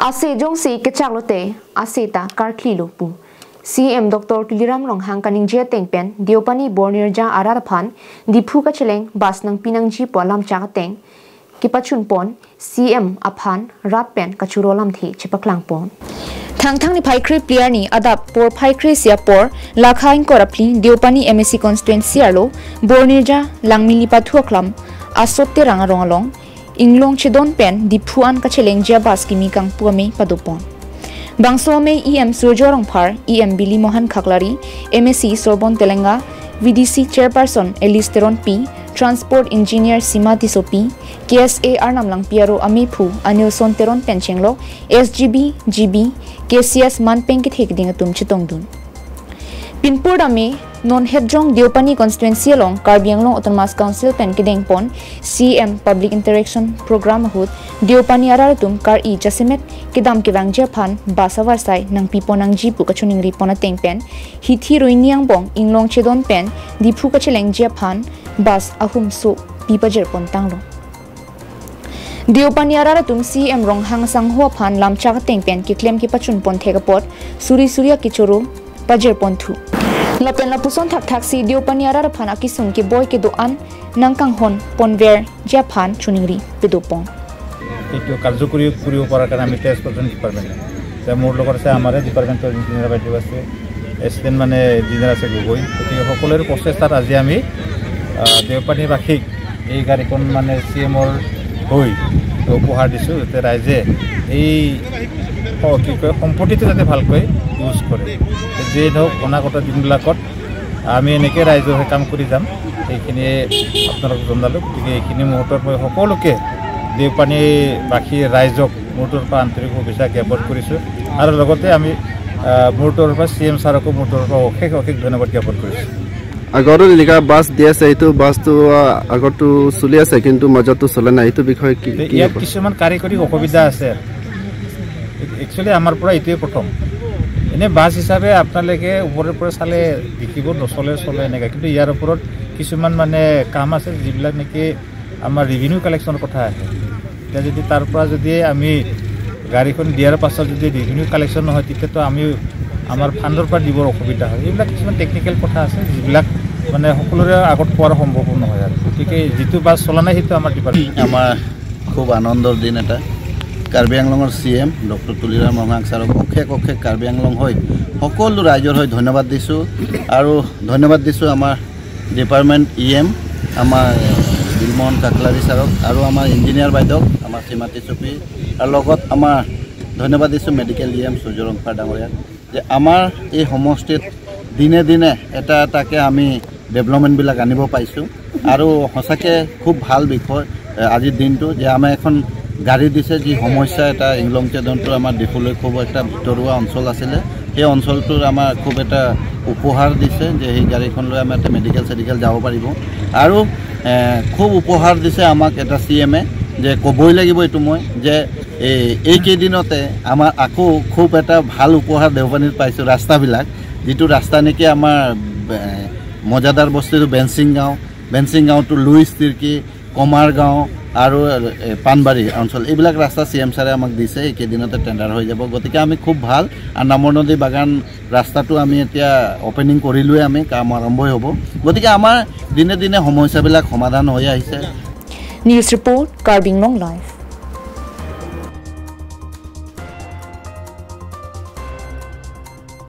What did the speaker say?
Ase jong si ke chak lote ase ta karkli lopu. CEM Dr.Tuliram Ronghang kaning je tengpen Diopani Bornirja arat aphan diphu ka cheleng bas nang pinang ji po lam chak ateng kipachun pon CEM aphan rat pen kachuro lam thi chepaklang pon. Thang ni phai kri player ni adap por phai kri sia por lakhain korapli Diopani MSC constituency alo Bornirja langmili pathuaklam asotte ranga rongalong inglong chedon pen diphuan ka cheleng ja bas kimi kang puame padopon. Bangso me EM Surjorong Par, EM Billy Mohan Khaklari, MSc Sorbonne Telenga, VDC Chairperson Elisteron P, Transport Engineer Sima Tisopi, KSA Arnam Langpi Amipu, Anil Sonteron Penchenglo, SGB, GB, KCS Manpeng Kithekding Atum Chitongdun. Pinpur Dame, non Hedjong Diopani Constituency along Karbianglong Autonomous Council Pen Kidengpon, CEM Public Interaction Program Hood, Diopani Araratum Kar I Jasimet, Kidam Kivang Japan, Basawar Sai, Nang Pipo Nang Jipu Kachuning Ripona Teng Pen, Hithi Ruiniang Bong, Inglong Chedon Pen, Dipu Kacheleng Japan, Bas Ahum So, Pipa Jerpon Tanglo. Diopani Araratum CEM Ronghang Sanghua Pan Lam Chak Teng Pen, Kiklem Kipachun Pon Tegapot, Suri Surya Kichoro, Pajer Pontu. Lapen lapuson thak si Diopani arar phan akisung ke boy ke doan nangkang hon ponver Japan chuningri pedopong. Itu কার্যকরী করিব পরার কারণে আমি test করছেন department তে মোর লগৰ আছে আমাৰ ডিপাৰ্টমেন্টৰ ইঞ্জিনিয়াৰ বাইদেউ আছে এসিস্ট্যান্ট মানে ইঞ্জিনিয়াৰ আছে গগৈ গতিকে সকলোৰে প্ৰচেষ্টাত আজি আমি দেওপানী বাসীক এই গাড়ীখন মানে সিএমৰ হৈ উপহাৰ দিছো যাতে ৰাইজে এই সম্পত্তিটো যাতে ভালকৈ ইউজ কৰে যে ধৰক অনাগত দিনবিলাকত আমি এনেকৈ ৰাইজৰ হৈ কাম কৰি যাম এইখিনি আপোনালোক জনালো গতিকে এইখিনি মুহূৰ্তত মই সকলোকে দেওপানী বাসী ৰাইজক মুহূৰ্তৰ পৰা আন্তৰিক শুভেচ্ছা জ্ঞাপন কৰিছোঁ আৰু লগতে আমি মুহূৰ্তৰ পৰা CM ছাৰকো মুহূৰ্তৰ পৰা অশেষ ধন্যবাদ জ্ঞাপন কৰিছোঁ আগৰ লিখা বাছ দি আছে এইটো বাছটো আগৰটো চলি আছে কিন্তু মাজতো চলে নাই এইটো বিষয়ে কি ইয়াত কিছুমান কাৰিকৰী অসুবিধা আছে একচুৱেলি আমাৰ পৰা এইটোৱে প্ৰথম এনে বাছ হিচাপে আপোনালোকে ওপৰৰ পৰা চালে দেখিব চলে এনেকৈ কিন্তু ইয়াৰ ওপৰত কিছুমান মানে কাম আছে যিবিলাক নেকি আমাৰ ৰেভিনিউ কালেকশ্যনৰ কথা আহে এতিয়া যদি তাৰ পৰা যদি আমি গাড়ীখন দিয়াৰ পাছত যদি ৰেভিনিউ কালেকশ্যন নহয় তেতিয়াতো আমি আমাৰ ফাণ্ডৰ পৰা দিবৰ অসুবিধা হয় এইবিলাক কিছুমান টেকনিকেল কথা আছে যিবিলাক মানে সকলোৰে আগত পোৱাৰ সম্ভৱ নহয় আৰু গতিকে যিটো বাছ চলা নাই সেইটো আমাৰ ডিপাৰ্টমেণ্ট আমাৰ খুব আনন্দৰ দিন এটা কাৰ্বি আংলঙৰ CM Dr.Tuliram Ronghang ছাৰক অশেষ কাৰ্বি আংলং হৈ সকলো ৰাইজৰ হৈ ধন্যবাদ দিছোঁ আৰু ধন্যবাদ দিছোঁ আমাৰ ডিপাৰ্টমেণ্ট EM আমাৰ বিলমোহন কাকলাৰী ছাৰক আৰু আমাৰ ইঞ্জিনিয়াৰ বাইদেউক আমাৰ শ্ৰীমতী চুপি আৰু লগত আমাৰ ধন্যবাদ দিছোঁ মেডিকেল EM সূৰ্যৰং পাৰ ডাঙৰীয়াক যে আমাৰ এই সমষ্টিত দিনে দিনে এটাকে আমি ডেভেলপমেণ্টবিলাক আনিব পাইছোঁ আৰু সঁচাকৈ খুব ভাল বিষয় আজিৰ দিনটো যে আমাৰ এখন গাড়ী দিছে যি সমস্যা এটা ইংলং চেদনটো আমাৰ ডিফুলৈ খুব এটা ভিতৰুৱা অঞ্চল আছিলে সেই অঞ্চলটোৰ আমাৰ খুব এটা উপহাৰ দিছে যে সেই গাড়ীখন লৈ আমাৰ এটা মেডিকেল যাব পাৰিব আৰু খুব উপহাৰ দিছে আমাক এটা CMে যে ক'বই লাগিব এইটো মই যে এই কেইদিনতে আমাৰ আকৌ খুব এটা ভাল উপহাৰ দেওপানীত পাইছোঁ ৰাস্তাবিলাক যিটো ৰাস্তা নেকি আমাৰ মজাদাৰ বস্তুটো বেঞ্চিং গাঁওটো লুইচ তিৰ্কি কমাৰ গাঁও আৰু পানবাৰী অঞ্চল এইবিলাক ৰাস্তা CM ছাৰে আমাক দিছে এইকেইদিনতে টেণ্ডাৰ হৈ যাব গতিকে আমি খুব ভাল আৰু নামৰ নদী বাগান ৰাস্তাটো আমি এতিয়া অপেনিং কৰিলোৱে আমি কাম আৰম্ভই হ'ব গতিকে আমাৰ দিনে দিনে সমস্যাবিলাক সমাধান হৈ আহিছে news report Karbi Anglong live